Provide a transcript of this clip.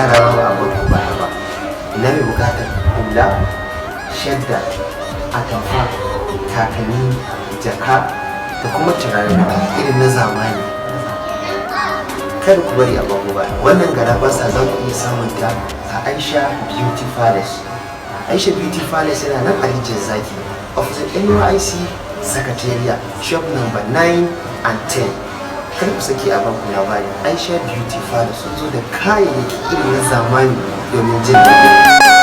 yara ba a baku baya ba. Ina mai bukatar hula, shadda, atamfa, takalmi, jaka da kuma turare irin na zamani. Kada ku bari a baku baya. Wannan garabasa za ku iya samun ta a Aisha Beauty Palace. Aisha Beauty Palace yana nan a Rijiyar Zaki, opposite NYC Secretariat, shop number 9 and 10. Kar ku saki a baku labari, Aisha Beauty Palace sun zo da kayayyaki irin na zamani domin jin daɗi.